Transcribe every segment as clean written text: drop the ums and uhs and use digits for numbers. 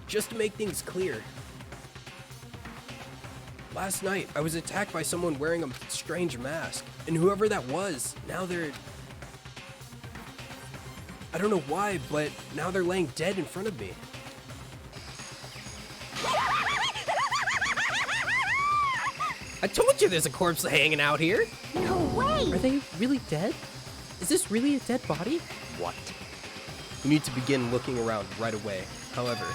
just to make things clear. Last night, I was attacked by someone wearing a strange mask, and whoever that was, now they're... I don't know why, but now they're laying dead in front of me. I told you there's a corpse hanging out here! No way! Are they really dead? Is this really a dead body? What? You need to begin looking around right away. However,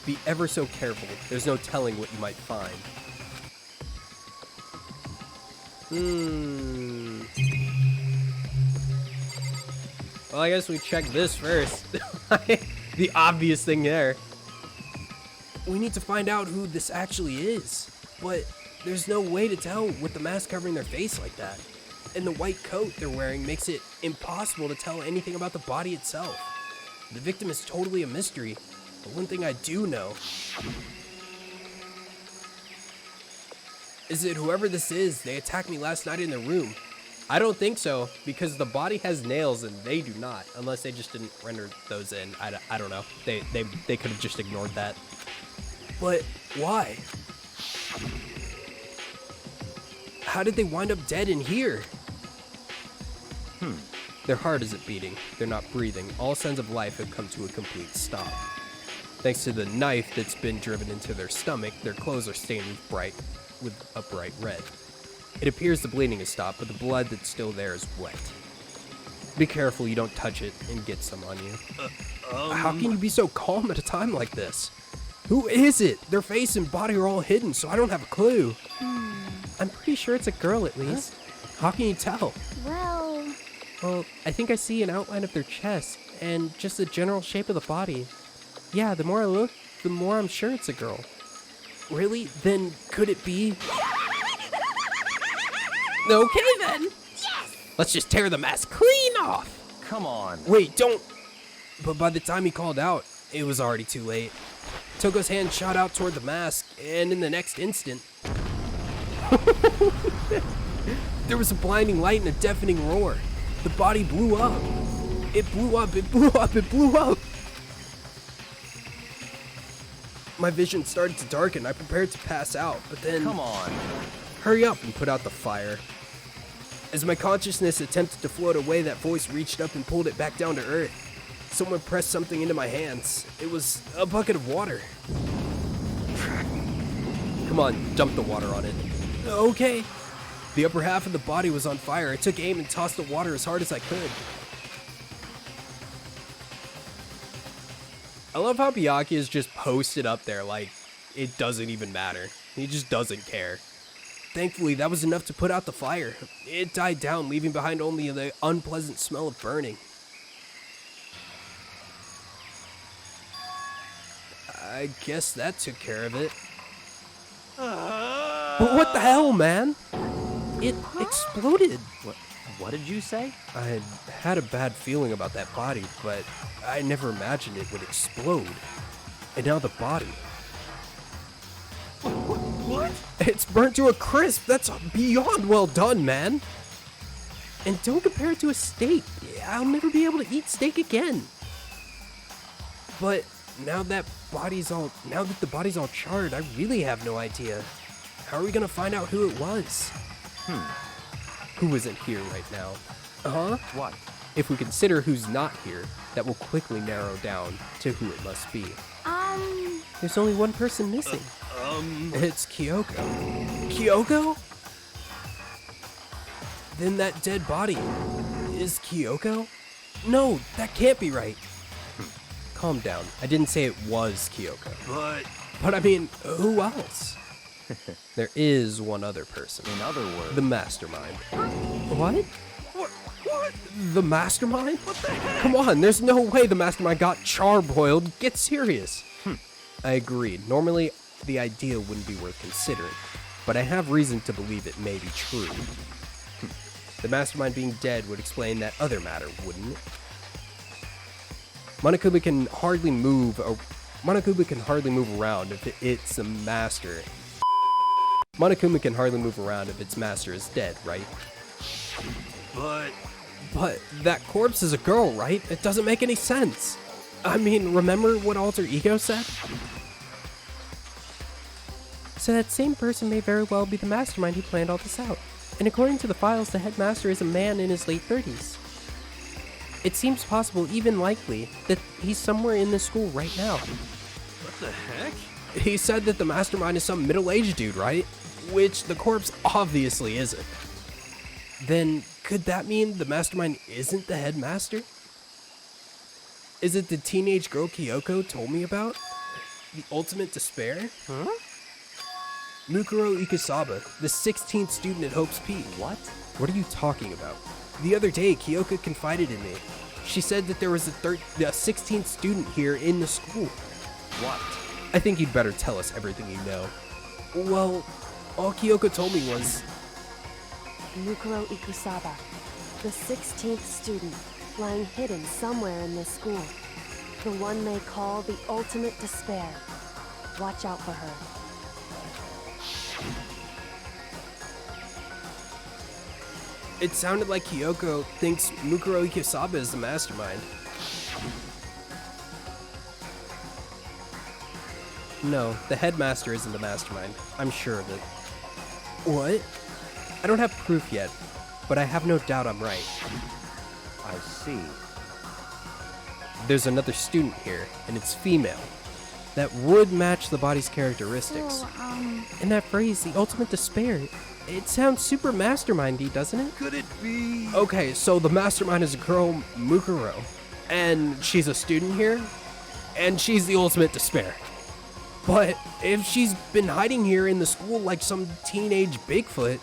be ever so careful. There's no telling what you might find. Well, I guess we check this first. The obvious thing there. We need to find out who this actually is. But there's no way to tell with the mask covering their face like that. And the white coat they're wearing makes it impossible to tell anything about the body itself. The victim is totally a mystery. But one thing I do know is that whoever this is, they attacked me last night in the room. I don't think so, because the body has nails and they do not, unless they just didn't render those in. I don't know. They could have just ignored that. But why? How did they wind up dead in here? Their heart isn't beating. They're not breathing. All signs of life have come to a complete stop. Thanks to the knife that's been driven into their stomach, their clothes are stained with a bright red. It appears the bleeding has stopped, but the blood that's still there is wet. Be careful you don't touch it and get some on you. How can you be so calm at a time like this? Who is it? Their face and body are all hidden, so I don't have a clue. I'm pretty sure it's a girl at least. How can you tell? Well, I think I see an outline of their chest and just the general shape of the body. Yeah, the more I look, the more I'm sure it's a girl. Really? Then could it be? Okay then. Yes! Let's just tear the mask clean off. Come on. Wait, don't. But by the time he called out, it was already too late. Toko's hand shot out toward the mask, and in the next instant, there was a blinding light and a deafening roar. The body blew up. It blew up, it blew up, it blew up. My vision started to darken. I prepared to pass out, but then... Come on. Hurry up and put out the fire. As my consciousness attempted to float away, that voice reached up and pulled it back down to earth. Someone pressed something into my hands. It was a bucket of water. Come on, dump the water on it. Okay. The upper half of the body was on fire. I took aim and tossed the water as hard as I could. I love how Byakuya is just posted up there like it doesn't even matter. He just doesn't care. Thankfully, that was enough to put out the fire. It died down, leaving behind only the unpleasant smell of burning. I guess that took care of it. But what the hell, man? It exploded. What did you say? I had a bad feeling about that body, but I never imagined it would explode. And now the body. What? It's burnt to a crisp. That's beyond well done, man. And don't compare it to a steak. I'll never be able to eat steak again. But now that the body's all charred, I really have no idea. How are we gonna find out who it was? Who isn't here right now? What? If we consider who's not here, that will quickly narrow down to who it must be. There's only one person missing. It's Kyoko. Kyoko? Then that dead body is Kyoko? No, that can't be right. Calm down. I didn't say it was Kyoko. But I mean, who else? There is one other person. In other words, The mastermind. What? What? The mastermind? What the heck? Come on, there's no way the mastermind got charboiled. Get serious. I agreed. Normally, the idea wouldn't be worth considering, but I have reason to believe it may be true. The mastermind being dead would explain that other matter, wouldn't it? Monokuma can hardly move around if it's the master. Monokuma can hardly move around if its master is dead, right? But that corpse is a girl, right? It doesn't make any sense. I mean, remember what Alter Ego said? So that same person may very well be the mastermind who planned all this out. And according to the files, the headmaster is a man in his late 30s. It seems possible, even likely, that he's somewhere in this school right now. What the heck? He said that the mastermind is some middle-aged dude, right? Which the corpse obviously isn't. Then, could that mean the mastermind isn't the headmaster? Is it the teenage girl Kyoko told me about? The ultimate despair? Huh? Mukuro Ikusaba, the 16th student at Hope's Peak. What? What are you talking about? The other day, Kyoko confided in me. She said that there was a 16th student here in the school. What? I think you'd better tell us everything you know. Well, all Kyoko told me was... Mukuro Ikusaba, the 16th student, lying hidden somewhere in this school. The one they call the ultimate despair. Watch out for her. It sounded like Kyoko thinks Mukuro Ikusaba is the mastermind. No, the headmaster isn't the mastermind. I'm sure of it. What? I don't have proof yet, but I have no doubt I'm right. I see. There's another student here, and it's female. That would match the body's characteristics. So, And that phrase, the ultimate despair, it sounds super mastermindy, doesn't it? Could it be? Okay, so the mastermind is a girl, Mukuro, and she's a student here, and she's the ultimate despair. But if she's been hiding here in the school like some teenage Bigfoot,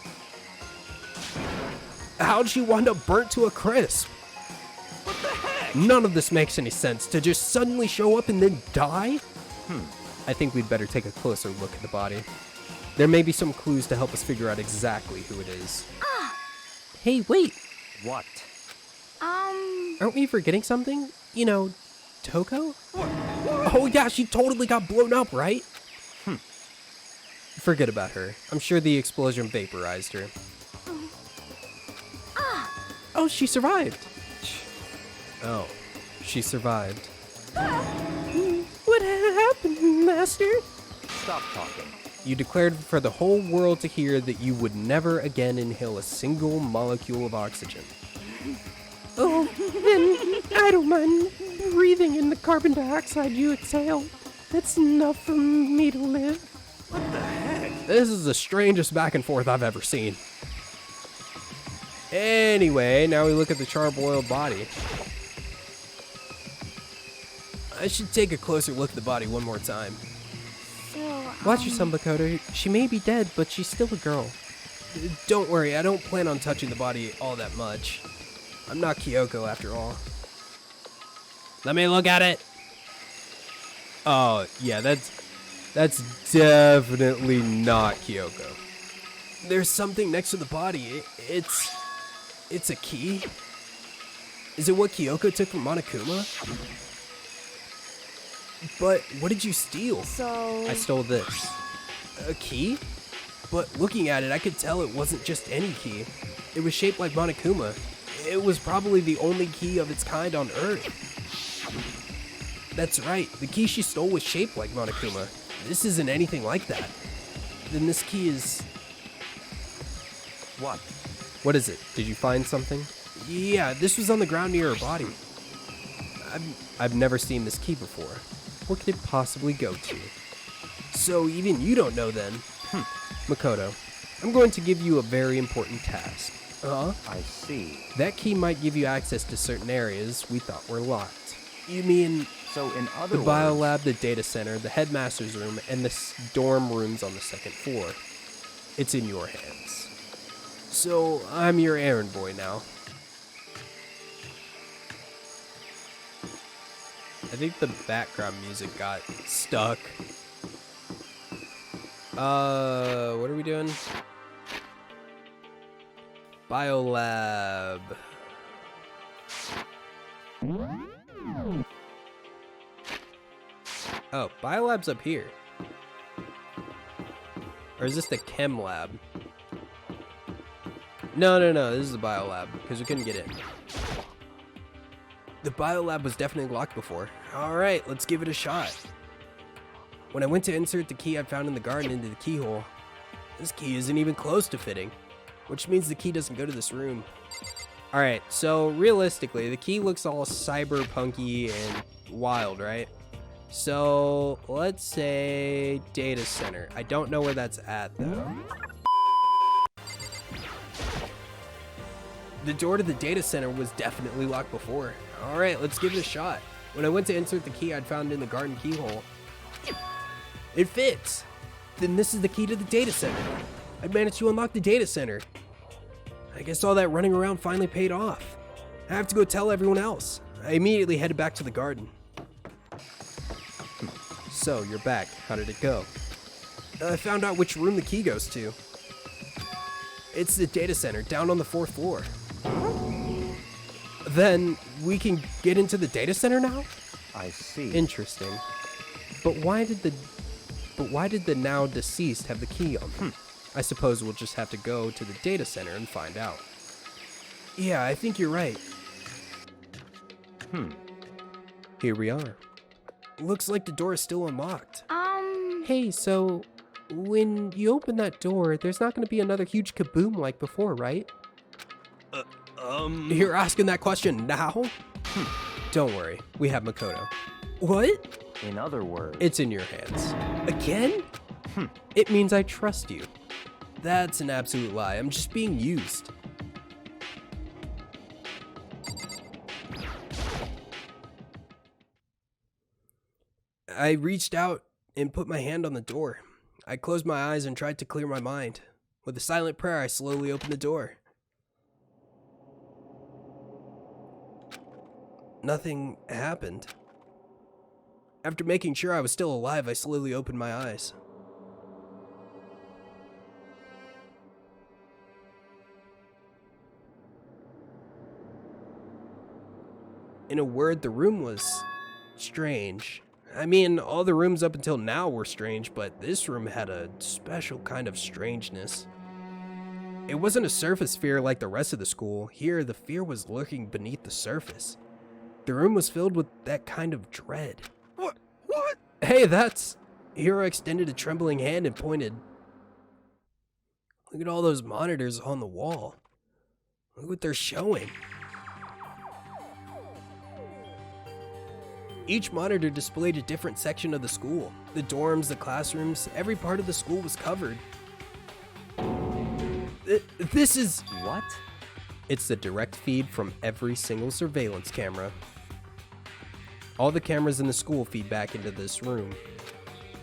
how'd she wind up burnt to a crisp? What the heck? None of this makes any sense. To just suddenly show up and then die? I think we'd better take a closer look at the body. There may be some clues to help us figure out exactly who it is. Hey, wait! What? Aren't we forgetting something? You know, Toko? Oh yeah, she totally got blown up, right? Forget about her. I'm sure the explosion vaporized her. Oh, she survived! Oh, she survived. What happened, Master? Stop talking. You declared for the whole world to hear that you would never again inhale a single molecule of oxygen. Oh, then I don't mind breathing in the carbon dioxide you exhale. That's enough for me to live. What the heck? This is the strangest back and forth I've ever seen. Anyway, now we look at the charbroiled body. I should take a closer look at the body one more time. so, Watch your son, Makoto. She may be dead, but she's still a girl. Don't worry, I don't plan on touching the body all that much. I'm not Kyoko after all. Let me look at it. Oh, yeah, that's definitely not Kyoko. There's something next to the body. It's a key. Is it what Kyoko took from Monokuma? But what did you steal? So... I stole this. A key? But looking at it, I could tell it wasn't just any key. It was shaped like Monokuma. It was probably the only key of its kind on Earth. That's right, the key she stole was shaped like Monokuma. This isn't anything like that. Then this key is... What? What is it? Did you find something? Yeah, this was on the ground near her body. I've never seen this key before. What could it possibly go to? So even you don't know then? Makoto, I'm going to give you a very important task. I see. That key might give you access to certain areas we thought were locked. You mean So in other the words... biolab, the data center, the headmaster's room, and the dorm rooms on the second floor? It's in your hands. So I'm your errand boy now. I think the background music got stuck. What are we doing? Biolab. Oh, Biolab's up here. Or is this the Chem Lab? No, this is the Biolab, because we couldn't get in. The Biolab was definitely locked before. Alright, let's give it a shot. When I went to insert the key I found in the garden into the keyhole, this key isn't even close to fitting, which means the key doesn't go to this room. Alright, so realistically, the key looks all cyberpunky and wild, right? So let's say data center. I don't know where that's at though. The door to the data center was definitely locked before. Alright, let's give it a shot. When I went to insert the key I'd found in the garden keyhole, it fits. Then this is the key to the data center. I managed to unlock the data center. I guess all that running around finally paid off. I have to go tell everyone else. I immediately headed back to the garden. So, you're back. How did it go? I found out which room the key goes to. It's the data center, down on the 4th floor. Then, we can get into the data center now? I see. Interesting. But why did the now deceased have the key on them? I suppose we'll just have to go to the data center and find out. Yeah, I think you're right. Here we are. Looks like the door is still unlocked. Hey, so when you open that door, there's not going to be another huge kaboom like before, right? You're asking that question now? Don't worry, we have Makoto. What? In other words, It's in your hands. Again? It means I trust you. That's an absolute lie. I'm just being used. I reached out and put my hand on the door. I closed my eyes and tried to clear my mind. With a silent prayer, I slowly opened the door. Nothing happened. After making sure I was still alive, I slowly opened my eyes. In a word, the room was strange. I mean, all the rooms up until now were strange, but this room had a special kind of strangeness. It wasn't a surface fear like the rest of the school. Here, the fear was lurking beneath the surface. The room was filled with that kind of dread. What? Hey, that's... Hiro extended a trembling hand and pointed. Look at all those monitors on the wall. Look what they're showing. Each monitor displayed a different section of the school. The dorms, the classrooms, every part of the school was covered. This is... What? It's the direct feed from every single surveillance camera. All the cameras in the school feed back into this room,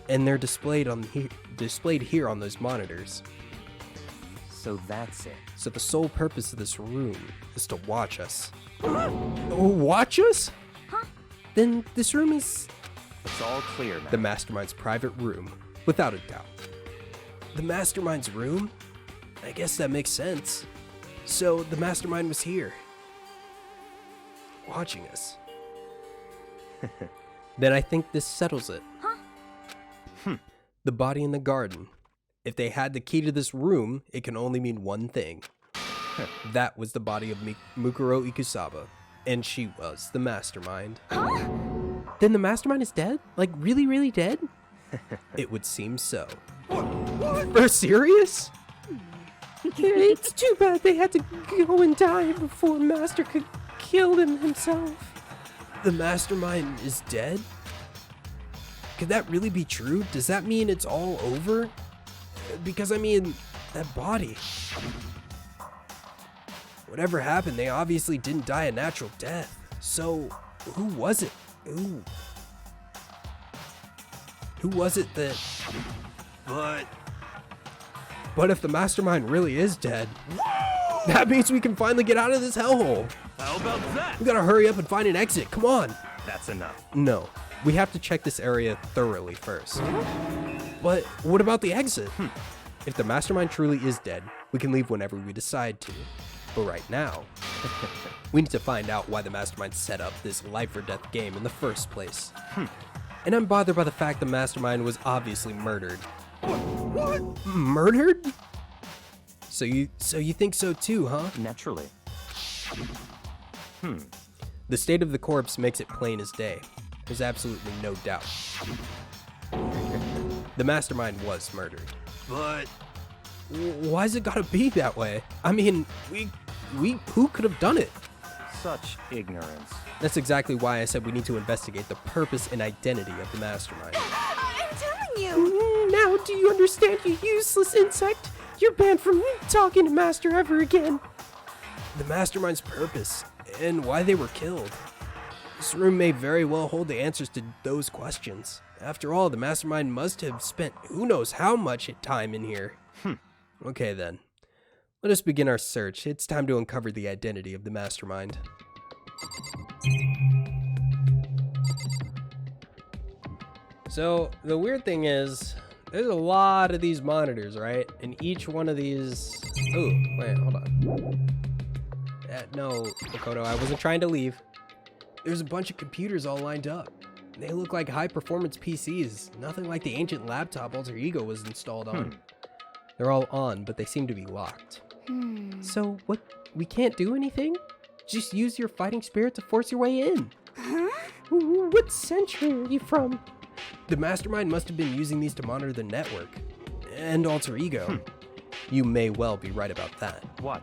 and they're displayed here on those monitors. So that's it. So the sole purpose of this room is to watch us. Watch us? Then this room is It's all clear now. the Mastermind's private room, without a doubt. The Mastermind's room? I guess that makes sense. So the Mastermind was here, watching us. Then I think this settles it. The body in the garden. If they had the key to this room, it can only mean one thing. That was the body of Mukuro Ikusaba, and she was the Mastermind. Then the Mastermind is dead? Like really, really dead? It would seem so. For serious? It's too bad they had to go and die before Master could kill him himself. The Mastermind is dead? Could that really be true? Does that mean it's all over? Because I mean, that body. Whatever happened, they obviously didn't die a natural death. So, who was it? Who was it that... But if the Mastermind really is dead, that means we can finally get out of this hellhole. How about that? We gotta hurry up and find an exit. Come on. That's enough. No, we have to check this area thoroughly first. But what about the exit? If the Mastermind truly is dead, we can leave whenever we decide to. But right now, we need to find out why the Mastermind set up this life or death game in the first place. And I'm bothered by the fact the Mastermind was obviously murdered. What? Murdered? So you think so too, huh? Naturally. The state of the corpse makes it plain as day. There's absolutely no doubt. The mastermind was murdered. But Why's it gotta be that way? I mean, who could have done it? such ignorance. That's exactly why I said we need to investigate the purpose and identity of the mastermind. I'm telling you! Now do you understand, you useless insect? You're banned from talking to Master ever again. The mastermind's purpose and why they were killed. This room may very well hold the answers to those questions. After all, the mastermind must have spent who knows how much time in here. Okay then. Let us begin our search. It's time to uncover the identity of the mastermind. So, the weird thing is, there's a lot of these monitors, right? And each one of these... Oh, wait, hold on. No, Makoto, I wasn't trying to leave. There's a bunch of computers all lined up. They look like high-performance PCs. Nothing like the ancient laptop Alter Ego was installed on. They're all on, but they seem to be locked. So, what? We can't do anything? Just use your fighting spirit to force your way in. Huh? What century are you from? The mastermind must have been using these to monitor the network. And Alter Ego. You may well be right about that. What?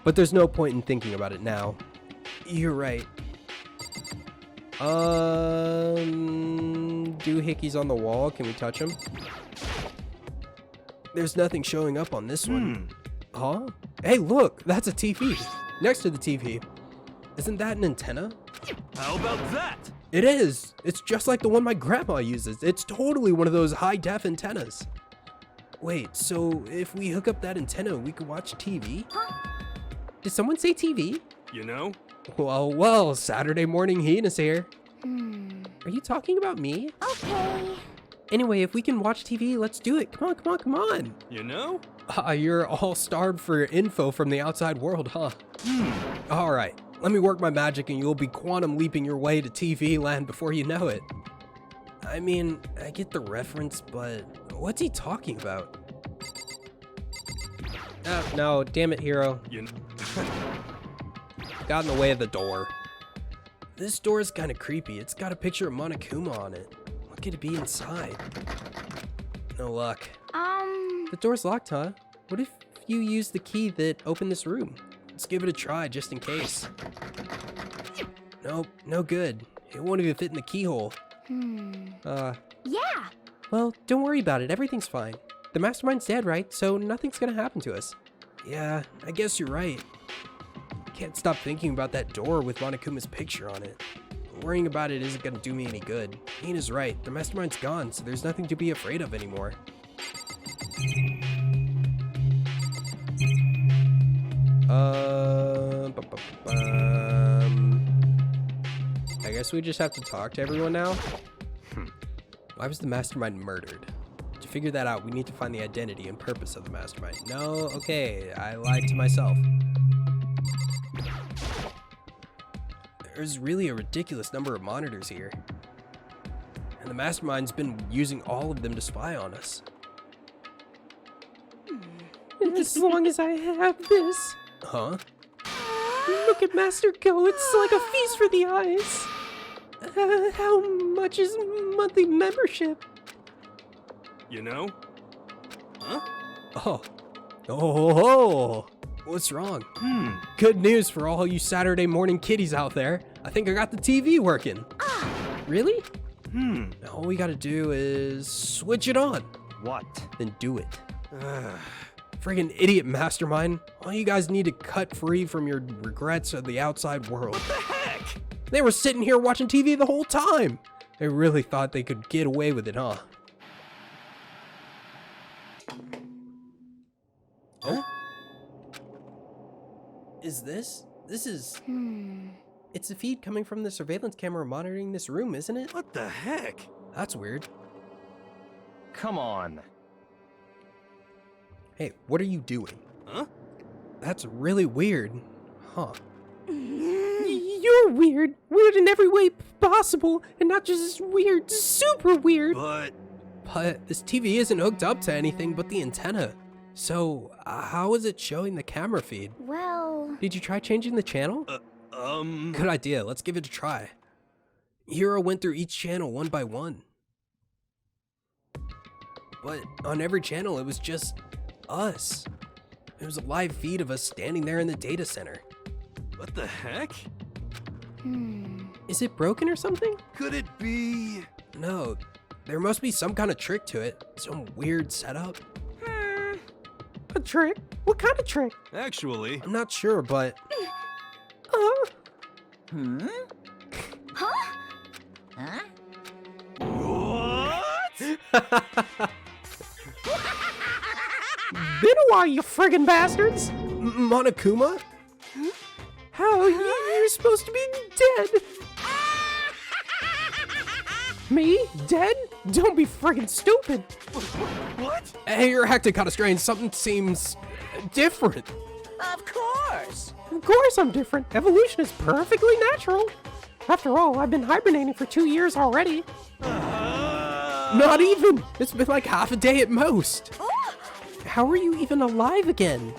But there's no point in thinking about it now. You're right. Doohickeys on the wall. Can we touch them? There's nothing showing up on this one. Huh? Hey, look! That's a TV. Next to the TV. Isn't that an antenna? How about that? It is! It's just like the one my grandma uses. It's totally one of those high-def antennas. Wait, so if we hook up that antenna, we could watch TV? Did someone say TV? You know? Well, Saturday morning heat is here. Are you talking about me? Okay. Anyway, if we can watch TV, let's do it. Come on, come on, come on. You know? You're all starved for info from the outside world, huh? All right, let me work my magic and you'll be quantum leaping your way to TV land before you know it. I mean, I get the reference, but what's he talking about? No, damn it, hero. You know? Got in the way of the door. This door is kind of creepy. It's got a picture of Monokuma on it. What could it be inside? No luck. The door's locked, huh? What if you use the key that opened this room? Let's give it a try, just in case. Nope, no good. It won't even fit in the keyhole. Yeah. Well, don't worry about it. Everything's fine. The mastermind's dead, right? So nothing's gonna happen to us. Yeah, I guess you're right. Can't stop thinking about that door with Monokuma's picture on it. Worrying about it isn't gonna do me any good. Ina's right. The mastermind's gone, so there's nothing to be afraid of anymore. I guess we just have to talk to everyone now? Why was the mastermind murdered? To figure that out, we need to find the identity and purpose of the mastermind. No, okay, I lied to myself. There's really a ridiculous number of monitors here. And the mastermind's been using all of them to spy on us. As long as I have this. Huh? Look at Master go, it's like a feast for the eyes. How much is monthly membership? You know? Huh? Oh. What's wrong? Good news for all you Saturday morning kiddies out there. I think I got the TV working. Really? All we gotta do is switch it on. What? Then do it. Friggin' idiot mastermind. All you guys need to cut free from your regrets of the outside world. What the heck? They were sitting here watching TV the whole time. They really thought they could get away with it, huh? Oh? Is this? This is... It's a feed coming from the surveillance camera monitoring this room, isn't it? What the heck? That's weird. Come on. Hey, what are you doing? Huh? That's really weird. Huh. You're weird. Weird in every way possible, and not just weird, super weird. But This TV isn't hooked up to anything but the antenna. So, how is it showing the camera feed? Well... Did you try changing the channel? Good idea. Let's give it a try. Hiro went through each channel one by one. but on every channel it was just us. It was a live feed of us standing there in the data center. What the heck? Is it broken or something? Could it be? No, there must be some kind of trick to it. Some weird setup. A trick? What kind of trick? Actually, I'm not sure, but what? Been a while, you friggin' bastards! Monokuma? How you're supposed to be dead? Me? Dead? Don't be friggin' stupid! What? Hey, you're acting kind of strange. Something seems different. Of course I'm different. Evolution is perfectly natural. After all, I've been hibernating for 2 years already. Not even. It's been like half a day at most. How are you even alive again?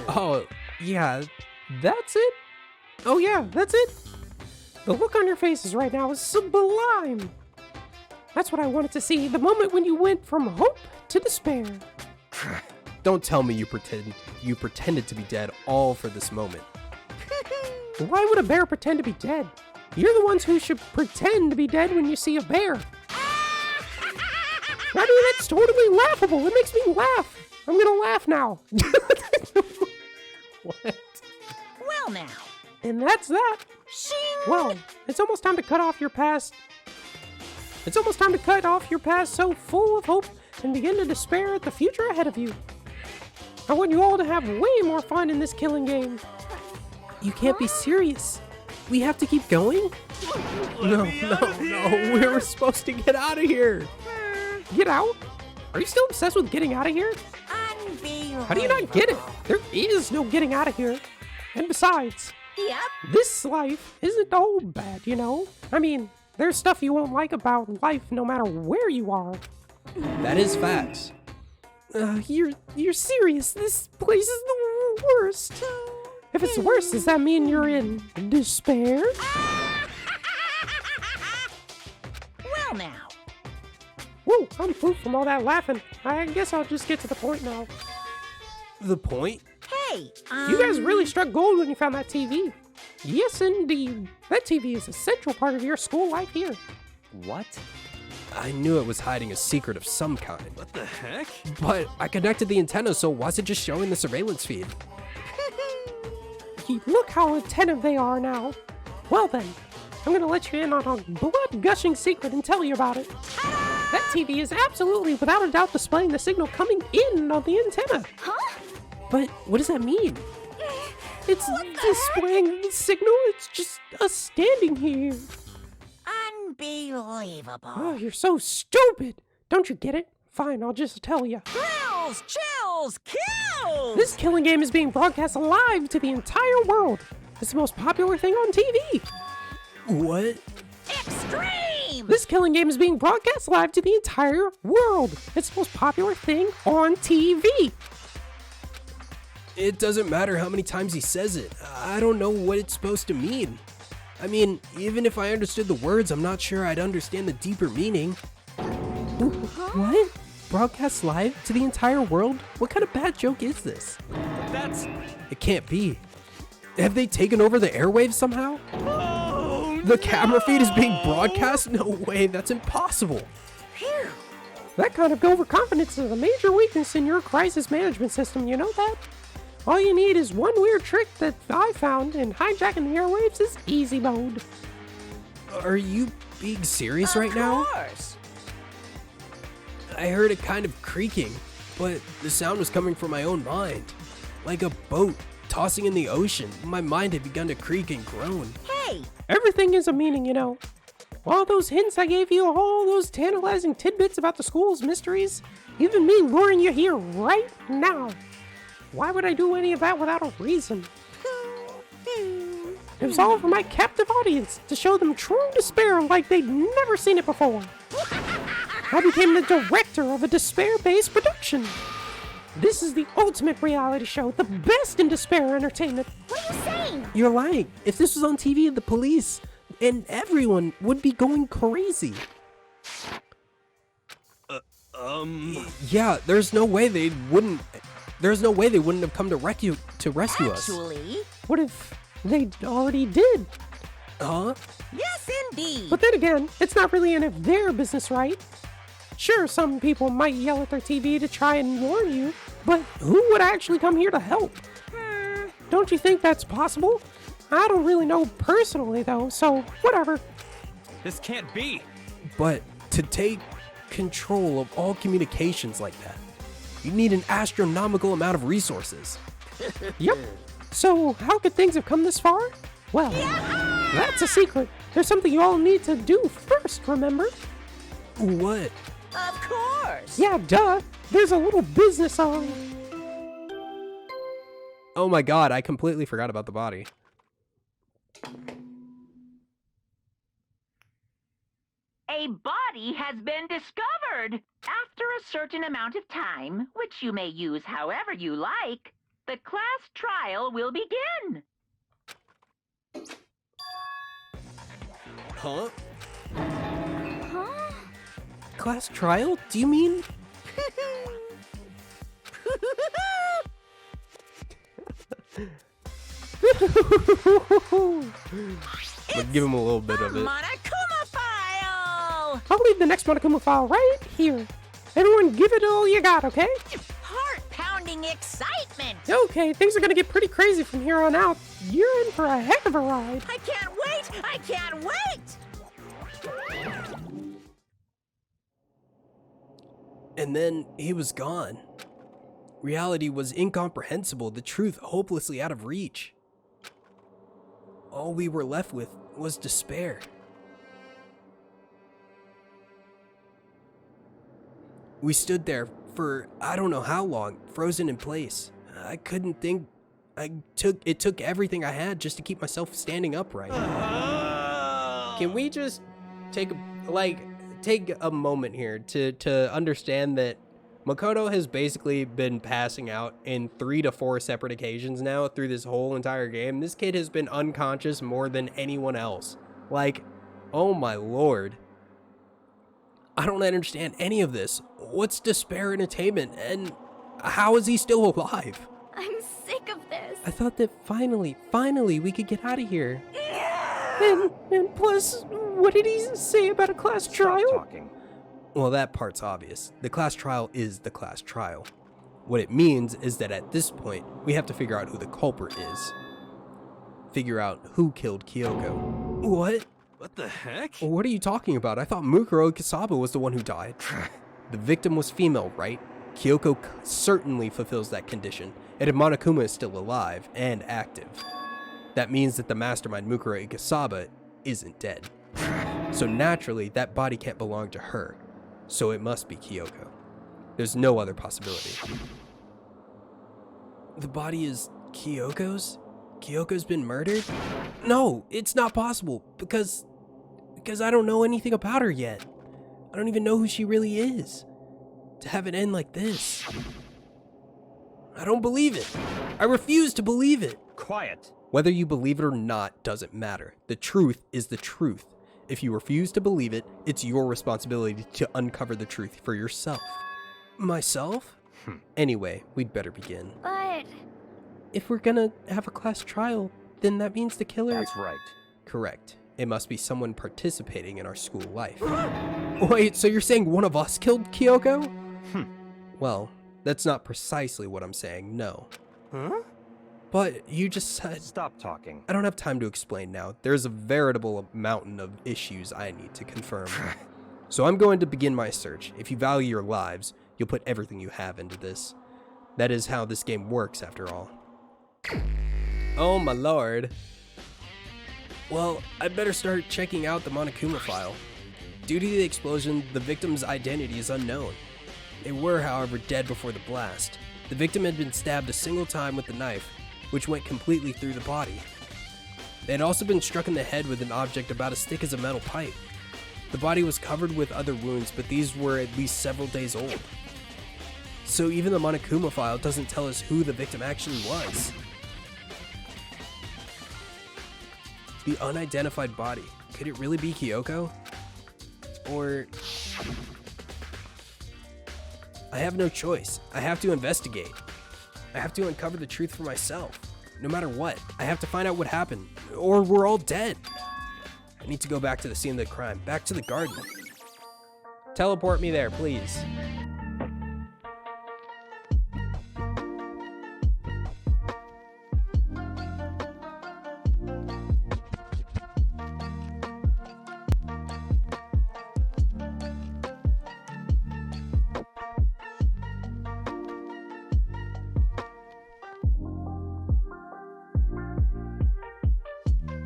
Oh, yeah, that's it? Oh yeah, that's it. The look on your faces right now is sublime. That's what I wanted to see, the moment when you went from hope to despair. Don't tell me you pretended to be dead all for this moment. Why would a bear pretend to be dead? You're the ones who should pretend to be dead when you see a bear. I mean, that's totally laughable. It makes me laugh. I'm gonna laugh now. What? Well now. And that's that. Shing! Well, it's almost time to cut off your past. It's almost time to cut off your past so full of hope and begin to despair at the future ahead of you. I want you all to have way more fun in this killing game. You can't be serious. We have to keep going? No. We were supposed to get out of here. Get out? Are you still obsessed with getting out of here? Unbelievable. How do you not get it? There is no getting out of here. And besides, Yep. this life isn't all bad, you know? I mean, there's stuff you won't like about life no matter where you are. That is facts. You're serious? This place is the worst. If it's worse, does that mean you're in despair? Well now. Whoa, I'm pooped from all that laughing. I guess I'll just get to the point now. The point? Hey, You guys really struck gold when you found that TV. Yes, indeed. That TV is a central part of your school life here. What? I knew it was hiding a secret of some kind. What the heck? But I connected the antenna, so why's it just showing the surveillance feed? Look how attentive they are now. Well then, I'm gonna let you in on a blood-gushing secret and tell you about it. That TV is absolutely, without a doubt, displaying the signal coming in on the antenna. Huh? But what does that mean? It's displaying the signal. It's just us standing here. Unbelievable. Oh, you're so stupid. Don't you get it? Fine, I'll just tell you. Thrills, chills, kills! This killing game is being broadcast live to the entire world. It's the most popular thing on TV. What? Extreme! This killing game is being broadcast live to the entire world. It's the most popular thing on TV. It doesn't matter how many times he says it. I don't know what it's supposed to mean. I mean, even if I understood the words, I'm not sure I'd understand the deeper meaning. What? Broadcast live to the entire world? What kind of bad joke is this? That's... It can't be. Have they taken over the airwaves somehow? Oh, The camera feed is being broadcast? No way, that's impossible. Phew. That kind of overconfidence is a major weakness in your crisis management system, you know that? All you need is one weird trick that I found, and hijacking the airwaves is easy mode. Are you being serious right now? Of course. I heard it kind of creaking, but the sound was coming from my own mind. Like a boat tossing in the ocean. My mind had begun to creak and groan. Hey, Everything is a meaning, you know. All those hints I gave you, all those tantalizing tidbits about the school's mysteries, even me luring you here right now. Why would I do any of that without a reason? It was all for my captive audience, to show them true despair like they'd never seen it before. I became the director of a despair-based production. This is the ultimate reality show, the best in despair entertainment. what are you saying? You're lying. If this was on TV, the police and everyone would be going crazy. Yeah, there's no way they wouldn't have come to rescue us. Actually, What if they already did? Huh? yes, indeed. But then again, it's not really any of their business, right? Sure, some people might yell at their TV to try and warn you, but who would actually come here to help? Don't you think that's possible? I don't really know personally, though, so whatever. This can't be. But to take control of all communications like that, you need an astronomical amount of resources. Yep. So, how could things have come this far? Well, that's a secret. There's something you all need to do first, remember? What? Of course. Yeah, duh. There's a little business on. Oh my god, I completely forgot about the body. A body has been discovered. After a certain amount of time, which you may use however you like, the class trial will begin. Huh? Huh? Class trial? Do you mean? But give him a little bit of it. Monokuma file. I'll leave the next Monokuma file right here. Everyone give it all you got, okay? Heart-pounding excitement. Okay, things are gonna get pretty crazy from here on out. You're in for a heck of a ride. I can't wait. I can't wait. And then he was gone. Reality was incomprehensible, the truth hopelessly out of reach. All we were left with was despair. We stood there for I don't know how long, frozen in place. I couldn't think. It took everything I had just to keep myself standing upright. Can we just take a moment here to understand that Makoto has basically been passing out in 3 to 4 separate occasions now through this whole entire game. This kid has been unconscious more than anyone else. Like, oh my lord. I don't understand any of this. What's despair and attainment, and how is he still alive? I'm sick of this. I thought that finally we could get out of here. And plus, what did he say about a class trial? Stop talking. Well, that part's obvious. The class trial is the class trial. What it means is that at this point, we have to figure out who the culprit is. Figure out who killed Kyoko. What? What the heck? What are you talking about? I thought Mukuro Ikasaba was the one who died. The victim was female, right? Kyoko certainly fulfills that condition, and if Monokuma is still alive and active, that means that the mastermind Mukuro Ikasaba isn't dead. So naturally, that body can't belong to her. So it must be Kyoko. There's no other possibility. The body is Kyoko's? Kyoko's been murdered? No, it's not possible, because I don't know anything about her yet. I don't even know who she really is. To have it end like this. I don't believe it. I refuse to believe it. Quiet. Whether you believe it or not doesn't matter. The truth is the truth. If you refuse to believe it, it's your responsibility to uncover the truth for yourself. Myself? Anyway, we'd better begin. But If we're gonna have a class trial, then that means the killer... That's right. Correct. It must be someone participating in our school life. Wait, so you're saying one of us killed Kyoko? Well, that's not precisely what I'm saying, no. Huh? But you just said... Stop talking. I don't have time to explain now. There's a veritable mountain of issues I need to confirm. So I'm going to begin my search. If you value your lives, you'll put everything you have into this. That is how this game works, after all. Oh my lord. Well, I'd better start checking out the Monokuma file. Due to the explosion, the victim's identity is unknown. They were, however, dead before the blast. The victim had been stabbed a single time with the knife, which went completely through the body. They had also been struck in the head with an object about as thick as a metal pipe. The body was covered with other wounds, but these were at least several days old. So even the Monokuma file doesn't tell us who the victim actually was. The unidentified body. Could it really be Kyoko? Or I have no choice. I have to investigate. I have to uncover the truth for myself. No matter what, I have to find out what happened, or we're all dead. I need to go back to the scene of the crime, back to the garden. Teleport me there, please.